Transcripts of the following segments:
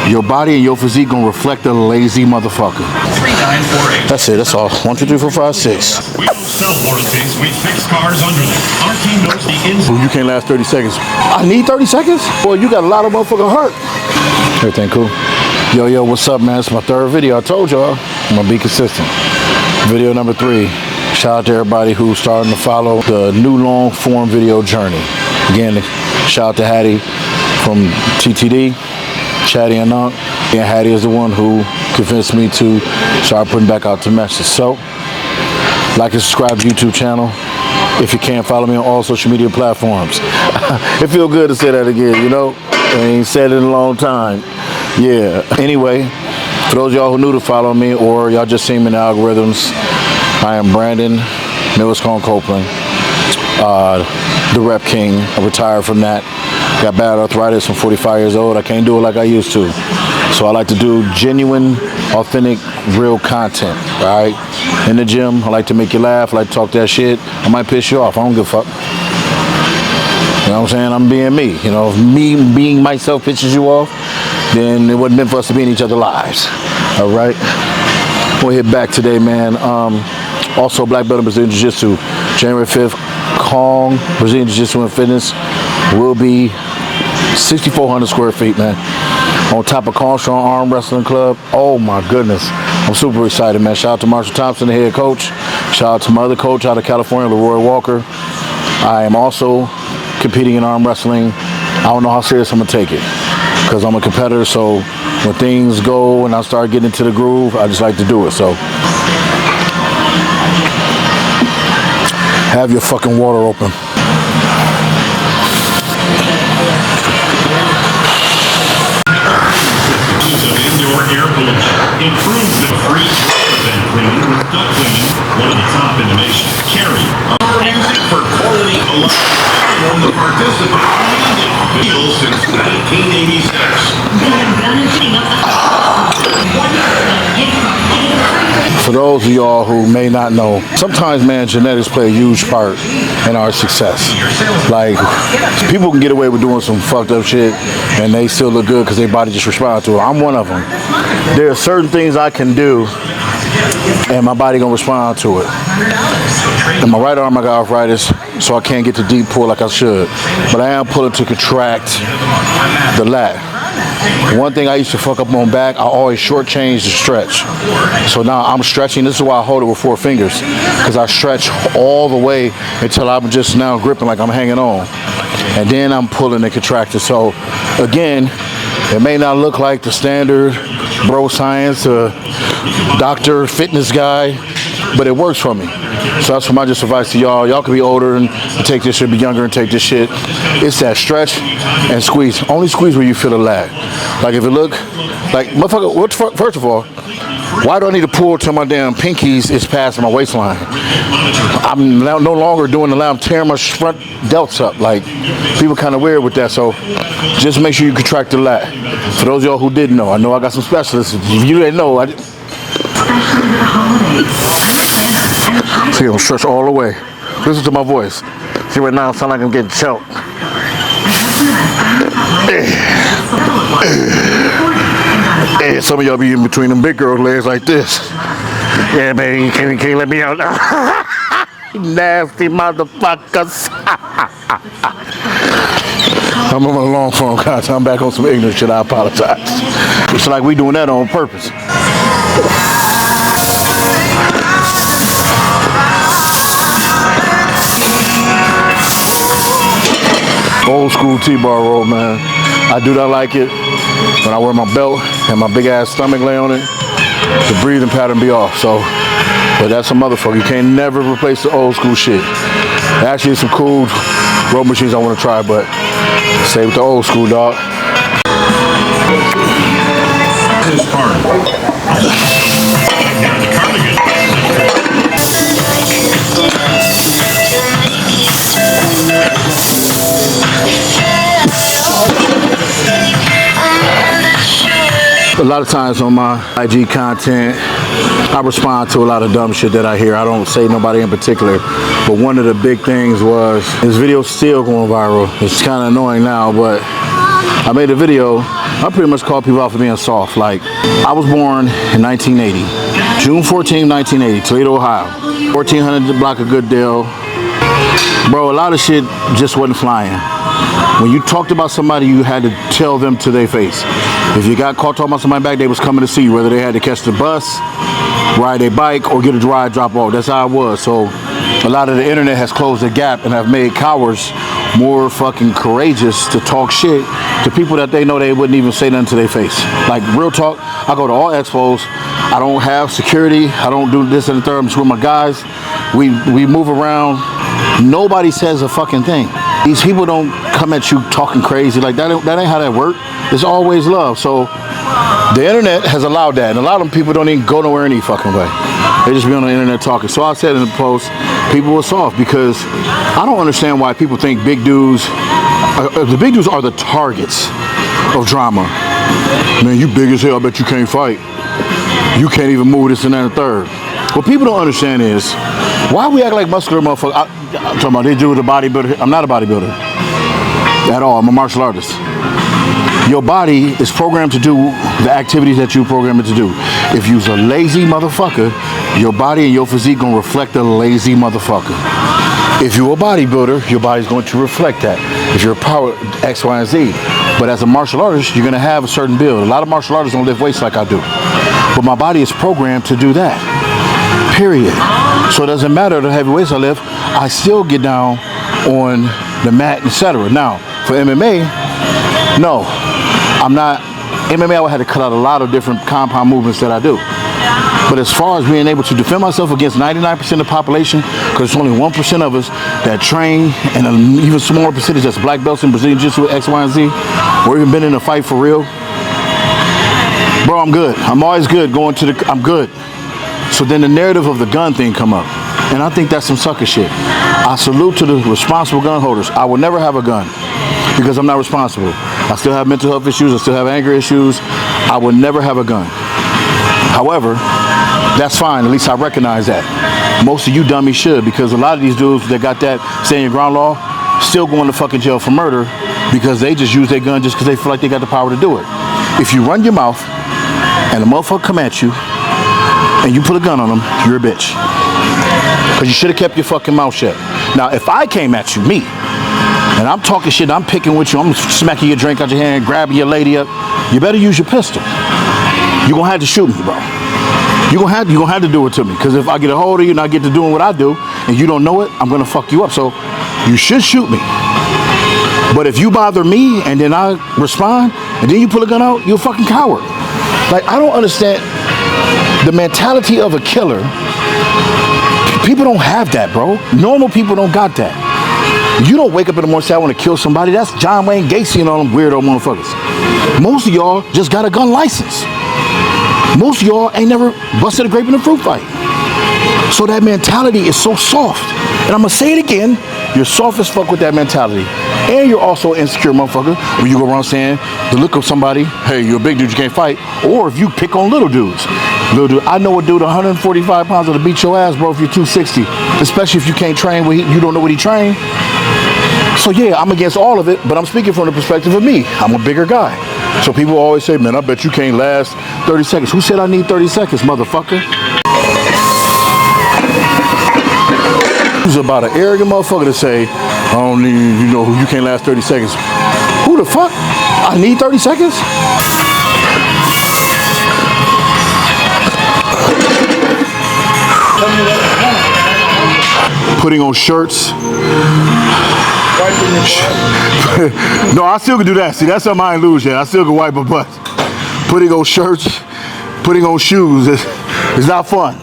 Your body and your physique gonna reflect a lazy motherfucker. 3948. That's it. That's all. 1, 2, 3, 4, 5, 6. We don't sell warranties. We fix cars under them. Our team knows the ins. Ooh, you can't last 30 seconds. I need 30 seconds? Boy, you got a lot of motherfucking hurt. Everything cool? Yo, what's up, man? It's my 3rd video. I told y'all I'm gonna be consistent. Video number 3. Shout out to everybody who's starting to follow the new long form video journey. Again, shout out to Hattie from TTD, Chatty and Unc. And Hattie is the one who convinced me to start putting back out the message. So, like and subscribe to the YouTube channel. If you can, follow me on all social media platforms. It feels good to say that again, you know? I ain't said it in a long time. Yeah. Anyway, for those of y'all who new to follow me or y'all just seen me in the algorithms, I am Brandon Millscone Copeland, the Rep King. I retired from that. Got bad arthritis. I'm 45 years old. I can't do it like I used to. So I like to do genuine, authentic, real content, all right? In the gym, I like to make you laugh. I like to talk that shit. I might piss you off. I don't give a fuck. You know what I'm saying? I'm being me. You know, if me being myself pisses you off, then it wasn't meant for us to be in each other's lives. All right? We'll hit back today, man. Also, Black Belt in Brazilian Jiu-Jitsu. January 5th, Kong, Brazilian Jiu-Jitsu and Fitness will be 6,400 square feet, man. On top of Kong Strong Arm Wrestling Club. Oh, my goodness. I'm super excited, man. Shout out to Marshall Thompson, the head coach. Shout out to my other coach out of California, Leroy Walker. I am also competing in arm wrestling. I don't know how serious I'm going to take it because I'm a competitor, so when things go and I start getting into the groove, I just like to do it. So have your fucking water open. Use of indoor air pollution. Improve the freeze and cleaning with duct cleaning, one of the top in the nation. Carry. Music for quality alive. From the participant Beatles since 1986. For those of y'all who may not know, sometimes, man, genetics play a huge part in our success. Like, people can get away with doing some fucked up shit and they still look good because their body just responds to it. I'm one of them. There are certain things I can do and my body gonna respond to it. In my right arm, I got arthritis, so I can't get the deep pull like I should. But I am pulling to contract the lat. One thing I used to fuck up on back, I always shortchange the stretch. So now I'm stretching. This is why I hold it with 4 fingers, because I stretch all the way until I'm just now gripping like I'm hanging on. And then I'm pulling and contracting. So again, it may not look like the standard bro science, doctor, fitness guy, but it works for me. So that's my just advice to y'all. Y'all can be older and take this shit, be younger and take this shit. It's that stretch and squeeze. Only squeeze where you feel the lag. Like if it look like, motherfucker, first of all, why do I need to pull till my damn pinkies is past my waistline? I'm now no longer doing the lat. I'm tearing my front delts up. Like, people kind of weird with that. So just make sure you contract the lat. For those of y'all who didn't know, I know I got some specialists. If you didn't know, see, I'm stretch all the way. Listen to my voice. See, right now, I sound like I'm getting choked. Hey, some of y'all be in between them big girl legs like this. Yeah, baby, can you let me out now? Nasty motherfuckers. I'm on my long form content. I'm back on some ignorant shit. I apologize. It's like we doing that on purpose. Old school T-bar roll, man. I do not like it when I wear my belt and my big ass stomach lay on it. The breathing pattern be off. So, but that's a motherfucker. You can't never replace the old school shit. Actually, some cool row machines I want to try, but stay with the old school, dog. This part. A lot of times on my IG content, I respond to a lot of dumb shit that I hear. I don't say nobody in particular, but one of the big things was this video's still going viral. It's kind of annoying now, but I made a video. I pretty much called people out for being soft. Like, I was born in 1980, June 14, 1980, Toledo, Ohio. 1400 block of Goodale. Bro, a lot of shit just wasn't flying. When you talked about somebody, you had to tell them to their face. If you got caught talking about somebody back, they was coming to see you, whether they had to catch the bus, ride a bike, or get a ride drop off. That's how it was. So a lot of the internet has closed the gap and have made cowards more fucking courageous to talk shit to people that they know they wouldn't even say nothing to their face. Like, real talk, I go to all expos. I don't have security. I don't do this and the third. I'm just with my guys. We move around. Nobody says a fucking thing. These people don't come at you talking crazy. Like, that ain't how that works. It's always love. So the internet has allowed that. And a lot of people don't even go nowhere any fucking way. They just be on the internet talking. So I said in the post, people were soft because I don't understand why people think big dudes, the big dudes are the targets of drama. Man, you big as hell, I bet you can't fight. You can't even move this and that and third. What people don't understand is, why we act like muscular motherfuckers? I'm talking about they do with a bodybuilder. I'm not a bodybuilder at all. I'm a martial artist. Your body is programmed to do the activities that you program it to do. If you're a lazy motherfucker, your body and your physique gonna reflect a lazy motherfucker. If you're a bodybuilder, your body's going to reflect that. If you're a power X, Y, and Z. But as a martial artist, you're gonna have a certain build. A lot of martial artists don't lift weights like I do. But my body is programmed to do that. Period. So it doesn't matter the heavy weights I lift, I still get down on the mat, etc. Now, for MMA, no, I'm not. MMA, I would have to cut out a lot of different compound movements that I do. But as far as being able to defend myself against 99% of the population, because it's only 1% of us that train, and an even smaller percentage that's black belts in Brazilian Jiu-Jitsu, X, Y, and Z, or even been in a fight for real, bro, I'm good. I'm always good going to the, I'm good. So then the narrative of the gun thing come up. And I think that's some sucker shit. I salute to the responsible gun holders. I will never have a gun because I'm not responsible. I still have mental health issues. I still have anger issues. I will never have a gun. However, that's fine. At least I recognize that. Most of you dummies should, because a lot of these dudes that got that stay in ground law still going to fucking jail for murder because they just use their gun just because they feel like they got the power to do it. If you run your mouth and a motherfucker come at you and you put a gun on them, you're a bitch. Because you should have kept your fucking mouth shut. Now, if I came at you, me, and I'm talking shit, I'm picking with you, I'm smacking your drink out your hand, grabbing your lady up, you better use your pistol. You're gonna have to shoot me, bro. You're gonna have to do it to me. Because if I get a hold of you and I get to doing what I do, and you don't know it, I'm gonna fuck you up. So you should shoot me. But if you bother me and then I respond, and then you pull a gun out, you're a fucking coward. Like, I don't understand the mentality of a killer. People don't have that, bro. Normal people don't got that. You don't wake up in the morning and say, I want to kill somebody. That's John Wayne Gacy and all them weirdo motherfuckers. Most of y'all just got a gun license. Most of y'all ain't never busted a grape in a fruit fight. So that mentality is so soft. And I'm going to say it again. You're soft as fuck with that mentality. And you're also an insecure motherfucker when you go around saying the look of somebody, hey, you're a big dude, you can't fight. Or if you pick on little dudes. Little dude, I know a dude 145 pounds that'll beat your ass, bro, if you're 260. Especially if you can't train, you don't know what he trained. So yeah, I'm against all of it, but I'm speaking from the perspective of me. I'm a bigger guy. So people always say, man, I bet you can't last 30 seconds. Who said I need 30 seconds, motherfucker? Who's about an arrogant motherfucker to say, I don't need, you can't last 30 seconds. Who the fuck? I need 30 seconds? Putting on shirts. No, I still can do that. See, that's something I ain't lose yet. I still can wipe my butt. Putting on shirts, putting on shoes, it's not fun.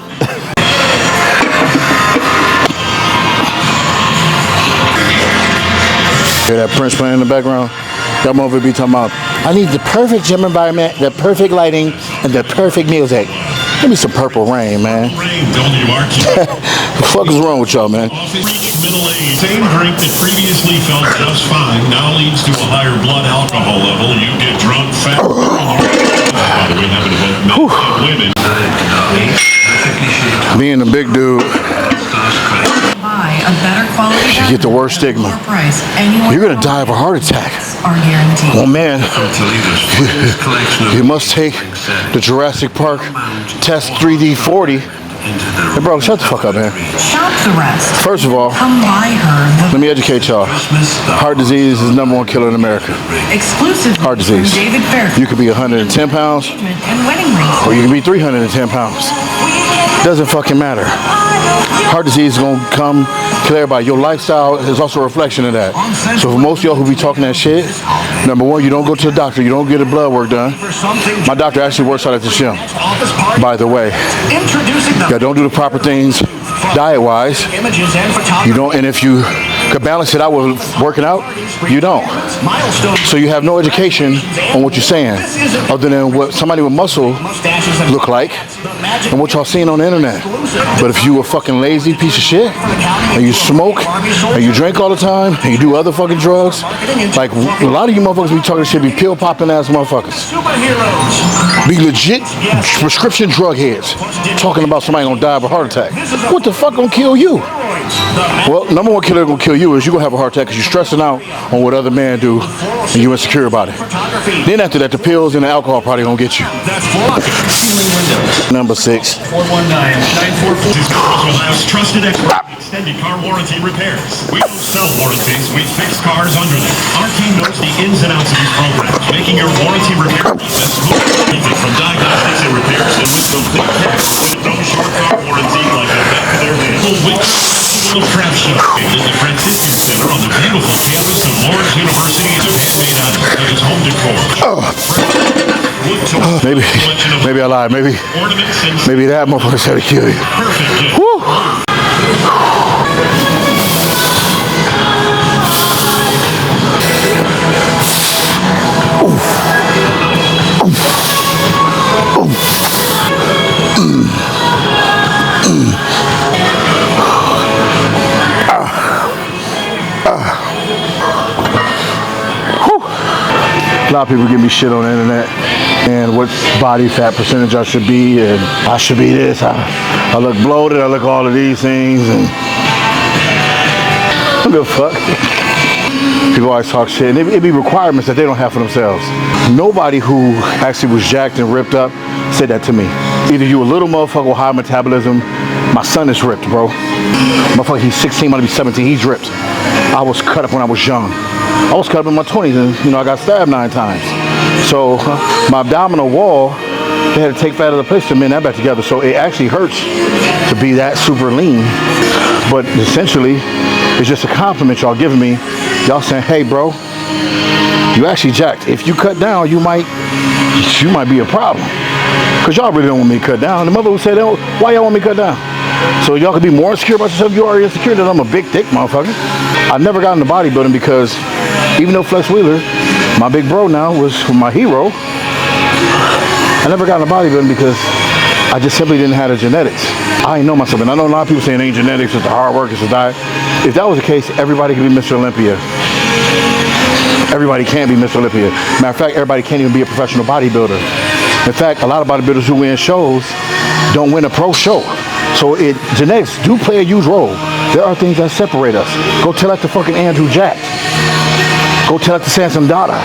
Hear that Prince playing in the background? That motherfucker be talking about, I need the perfect gym environment, the perfect lighting, and the perfect music. Give me some Purple Rain, man. What the fuck is wrong with y'all, man? Middle age. Same drink that previously felt just fine now leads to a higher blood alcohol level. You get drunk faster. By the way, having to vote men and women. Being a big dude, Buy a better quality you get the worst stigma. You're gonna die of a heart attack. are guaranteed. Oh man, you must take the Jurassic Park Test 3D 40. Hey bro, shut the fuck up, man. Shop the rest. First of all, Come buy her. let me educate y'all. Heart disease is the #1 killer in America. Exclusive. Heart disease. David Fairfield. You could be 110 pounds, And wedding rings. or you can be 310 pounds. Doesn't fucking matter. Heart disease is gonna come kill everybody. Your lifestyle is also a reflection of that. So for most of y'all who be talking that shit, #1, you don't go to the doctor. You don't get a blood work done. My doctor actually works out at the gym, by the way. Y'all don't do the proper things diet-wise. You don't, and if you could balance it out with working out, you don't. So you have no education on what you're saying, other than what somebody with muscle look like and what y'all seeing on the internet. But if you a fucking lazy piece of shit, and you smoke, and you drink all the time, and you do other fucking drugs, like a lot of you motherfuckers be talking shit, be pill popping ass motherfuckers. Be legit prescription drug heads talking about somebody gonna die of a heart attack. What the fuck gonna kill you? Well, #1 killer gonna kill you is you gonna have a heart attack because you're stressing out on what other men do and you're insecure about it. Then after that, the pills and the alcohol probably gonna get you. Number 6. 419-944. Ohio's trusted expert in extended car warranty repairs. We don't sell warranties, we fix cars under them. Our team knows the ins and outs of these programs, making your warranty repair process smooth. From diagnostics and repairs and with complete care, with no short car warranty like a back of their hand. Full winter little craft shop in the Franciscan Center on the beautiful campus of Lawrence University. Handmade items such as home decor. Maybe I lied. Maybe that motherfucker said to kill you. Woo! A lot of people give me shit on the internet and what body fat percentage I should be, and I should be this. I look bloated, I look all of these things, and I don't give a fuck. People always talk shit, and it be requirements that they don't have for themselves. Nobody who actually was jacked and ripped up said that to me. Either you a little motherfucker with high metabolism. My son is ripped, bro. Motherfucker, he's 16, about to be 17, he's ripped. I was cut up when I was young. I was cut up in my 20s, and I got stabbed 9 times. So my abdominal wall, they had to take fat out of the place to mend that back together. So it actually hurts to be that super lean. But essentially, it's just a compliment y'all giving me. Y'all saying, hey bro, you actually jacked. If you cut down, you might be a problem. Cause y'all really don't want me to cut down. The mother who said, why y'all want me to cut down? So y'all could be more insecure about yourself. You already insecure that I'm a big thick motherfucker. I never got into bodybuilding because even though Flex Wheeler, my big bro now, was my hero, I never got into bodybuilding because I just simply didn't have the genetics. I ain't know myself. And I know a lot of people saying it ain't genetics, it's the hard work, it's the diet. If that was the case, everybody could be Mr. Olympia. Everybody can't be Mr. Olympia. Matter of fact, everybody can't even be a professional bodybuilder. In fact, a lot of bodybuilders who win shows don't win a pro show. So genetics do play a huge role. There are things that separate us. Go tell that to fucking Andrew Jack. Go tell that to Samson Dada.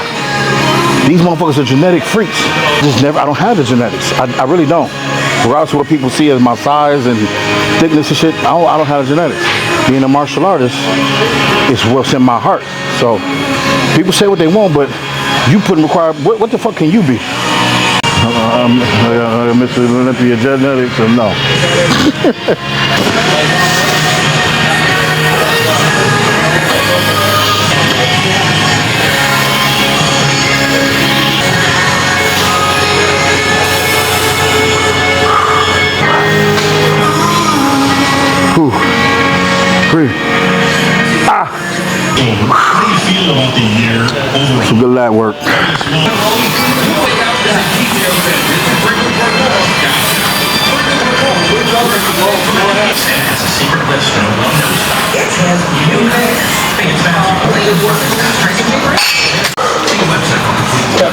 These motherfuckers are genetic freaks. I don't have the genetics. I really don't. Regardless of what people see as my size and thickness and shit, I don't have the genetics. Being a martial artist is what's in my heart. So people say what they want, but you put require. What the fuck can you be? Mr. Olympia genetics or no? Breathe. How do you feel about the year overall? Some good lat work.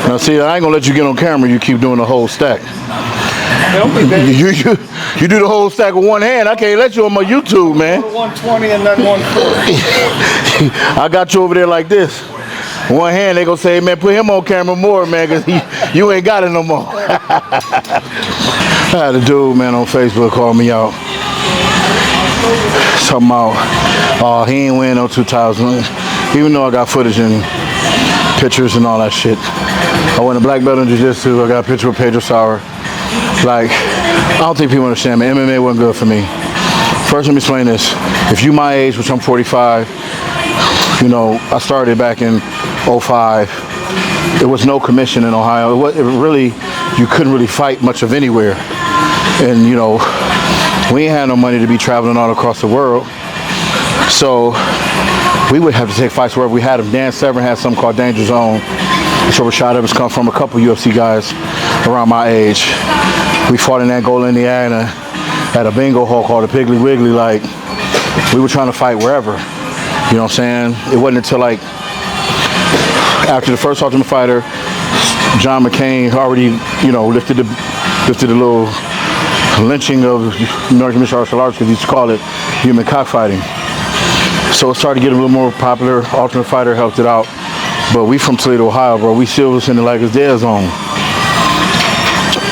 Now see, I ain't gonna let you get on camera. You keep doing the whole stack. You do the whole stack with one hand. I can't let you on my YouTube, man. 120 and then 140. I got you over there like this. One hand, they gonna say, man, put him on camera more, man, because you ain't got it no more. I had a dude, man, on Facebook call me out. Talking about, he ain't win no 2000. Even though I got footage and pictures and all that shit. I won a black belt in jiu-jitsu. I got a picture with Pedro Sauer. Like, I don't think people understand, man. MMA wasn't good for me. First, let me explain this. If you my age, which I'm 45, you know, I started back in 05. There was no commission in Ohio. It really, you couldn't really fight much of anywhere. And, you know, we ain't had no money to be traveling all across the world. So we would have to take fights wherever we had them. Dan Severn had something called Danger Zone. That's where Rashad Evans come from. A couple UFC guys around my age. We fought in Angola, Indiana, at a bingo hall called the Piggly Wiggly. Like, we were trying to fight wherever. You know what I'm saying? It wasn't until like after the first Ultimate Fighter, John McCain already, you know, lifted the little lynching of American martial arts, because he used to call it human cockfighting. So it started getting a little more popular. Ultimate Fighter helped it out. But we from Toledo, Ohio, bro. We still was in the like it's dead zone.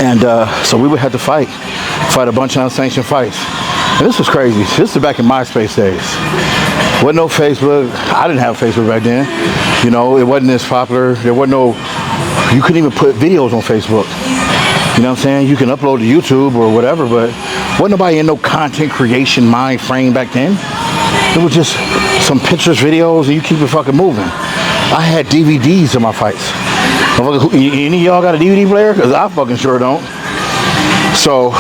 And so we would have to fight a bunch of unsanctioned fights. And this was crazy. This is back in MySpace days. Wasn't no Facebook. I didn't have Facebook back then. You know, it wasn't as popular. There wasn't no, you couldn't even put videos on Facebook. You know what I'm saying? You can upload to YouTube or whatever, but wasn't nobody in no content creation mind frame back then. It was just some pictures, videos, and you keep it fucking moving. I had DVDs of my fights. Any of y'all got a DVD player? Because I fucking sure don't. So,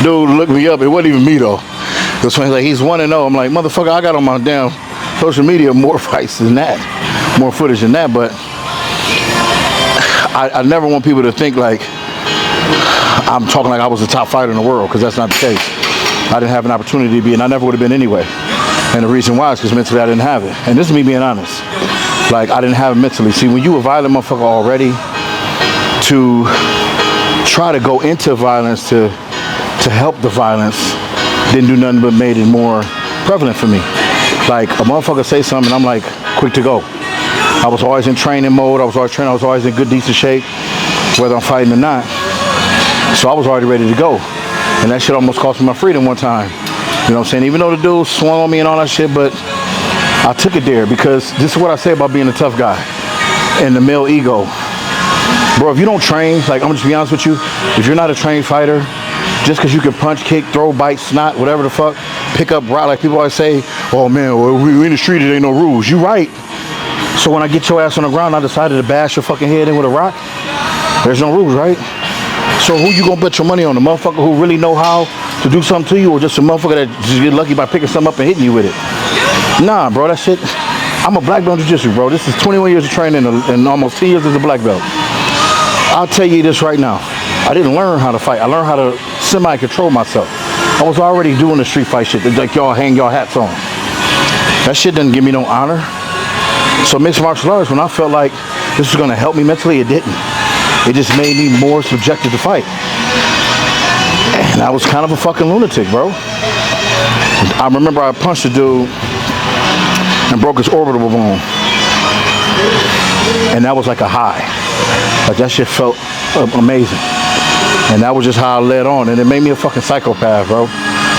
dude looked me up. It wasn't even me, though. It was like, he's 1-0. I'm like, motherfucker, I got on my damn social media more fights than that. More footage than that. But I never want people to think like I'm talking like I was the top fighter in the world, because that's not the case. I didn't have an opportunity to be, and I never would have been anyway. And the reason why is because mentally I didn't have it. And this is me being honest. Like, I didn't have it mentally. See, when you a violent motherfucker already, to try to go into violence to help the violence didn't do nothing but made it more prevalent for me. Like, a motherfucker say something, I'm like quick to go. I was always in training mode. I was always training. I was always in good, decent shape, whether I'm fighting or not. So I was already ready to go. And that shit almost cost me my freedom one time. You know what I'm saying? Even though the dude swung on me and all that shit, but I took it there, because this is what I say about being a tough guy and the male ego. Bro, if you don't train, like, I'm gonna just be honest with you, if you're not a trained fighter, just because you can punch, kick, throw, bite, snot, whatever the fuck, pick up, rock, like people always say, oh man, well, we in the street, there ain't no rules. You right. So when I get your ass on the ground, I decided to bash your fucking head in with a rock. There's no rules, right? So who you gonna bet your money on? The motherfucker who really know how to do something to you, or just a motherfucker that just get lucky by picking something up and hitting you with it? Nah, bro, that shit. I'm a black belt in jiu-jitsu, bro. This is 21 years of training and almost 10 years as a black belt. I'll tell you this right now. I didn't learn how to fight. I learned how to semi-control myself. I was already doing the street fight shit, like y'all hang y'all hats on. That shit doesn't give me no honor. So mixed martial arts, when I felt like this was gonna help me mentally, it didn't. It just made me more subjected to fight. And I was kind of a fucking lunatic, bro. I remember I punched a dude and broke his orbital bone. And that was like a high. Like, that shit felt amazing. And that was just how I led on. And it made me a fucking psychopath, bro.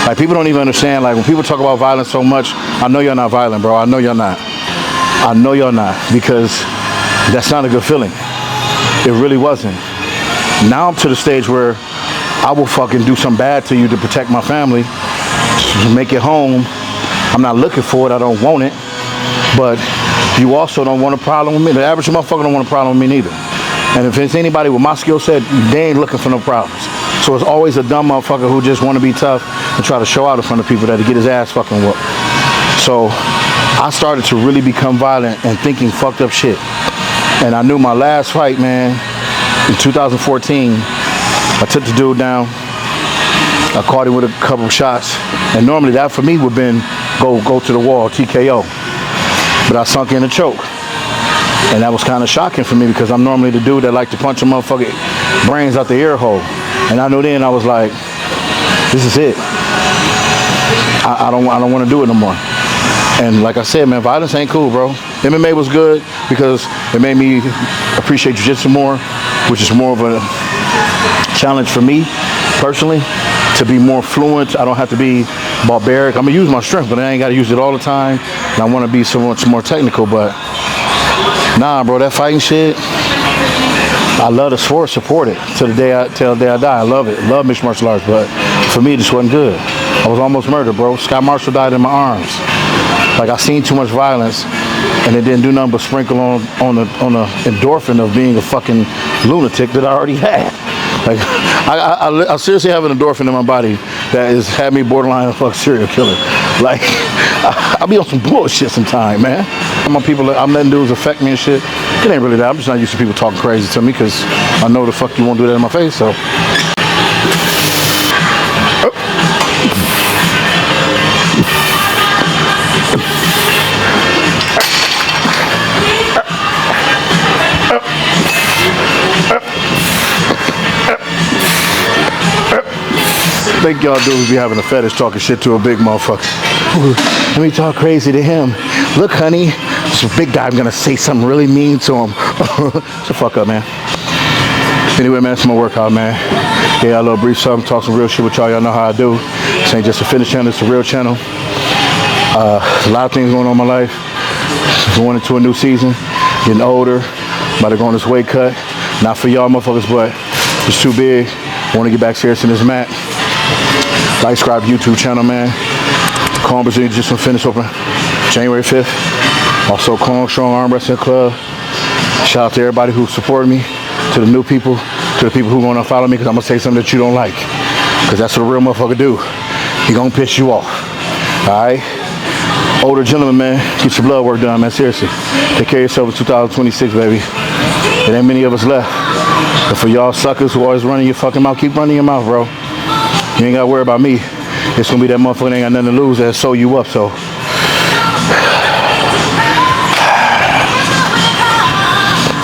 Like, people don't even understand. Like, when people talk about violence so much, I know you're not violent, bro. I know you're not. I know you're not. Because that's not a good feeling. It really wasn't. Now I'm to the stage where I will fucking do something bad to you to protect my family, to make it home. I'm not looking for it. I don't want it. But you also don't want a problem with me. The average motherfucker don't want a problem with me neither. And if it's anybody with my skill set, they ain't looking for no problems. So it's always a dumb motherfucker who just want to be tough and try to show out in front of people that to get his ass fucking whooped. So I started to really become violent and thinking fucked up shit. And I knew my last fight, man, in 2014, I took the dude down. I caught him with a couple of shots. And normally that for me would have been go to the wall, TKO. But I sunk in a choke. And that was kind of shocking for me, because I'm normally the dude that like to punch a motherfucker brains out the ear hole. And I knew then, I was like, this is it. I don't want to do it no more. And like I said, man, violence ain't cool, bro. MMA was good because it made me appreciate jiu-jitsu more, which is more of a challenge for me personally to be more fluent. I don't have to be barbaric. I'm gonna use my strength, but I ain't gotta use it all the time. And I want to be so much more technical, but nah, bro, that fighting shit, I love the sport, support it till the day I die. I love it, love mixed martial arts, but for me, it just wasn't good. I was almost murdered, bro. Scott Marshall died in my arms. Like, I seen too much violence, and it didn't do nothing but sprinkle on the endorphin of being a fucking lunatic that I already had. Like, I seriously have an endorphin in my body that has had me borderline a fucking serial killer. Like, I'll be on some bullshit sometime, man. I'm letting dudes affect me and shit. It ain't really that. I'm just not used to people talking crazy to me because I know the fuck you won't do that in my face, so. Think y'all dudes be having a fetish talking shit to a big motherfucker. Ooh, let me talk crazy to him. Look, honey, this big guy, I'm gonna say something really mean to him. Shut the fuck up, man. Anyway, man, it's my workout, man. Yeah, I love brief something, talk some real shit with y'all. Y'all know how I do. This ain't just a fitness channel, it's a real channel. A lot of things going on in my life. Going into a new season, getting older, about to go on this weight cut. Not for y'all motherfuckers, but it's too big. Want to get back serious in this mat. Like, subscribe to YouTube channel, man. Kong Brazilian Jiu-Jitsu Fitness open January 5th. Also, Kong Strong Arm Wrestling Club. Shout out to everybody who supported me, to the new people, to the people who gonna follow me, because I'm gonna say something that you don't like. Because that's what a real motherfucker do. He gonna piss you off. Alright? Older gentlemen, man, get your blood work done, man. Seriously. Take care of yourself in 2026, baby. There ain't many of us left. But for y'all suckers who always running your fucking mouth, keep running your mouth, bro. You ain't gotta worry about me. It's gonna be that motherfucker that ain't got nothing to lose that sew you up, so.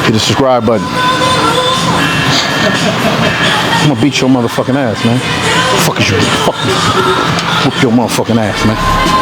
Hit the subscribe button. I'm gonna beat your motherfucking ass, man. Fuck is you? Fuck you. Whoop your motherfucking ass, man.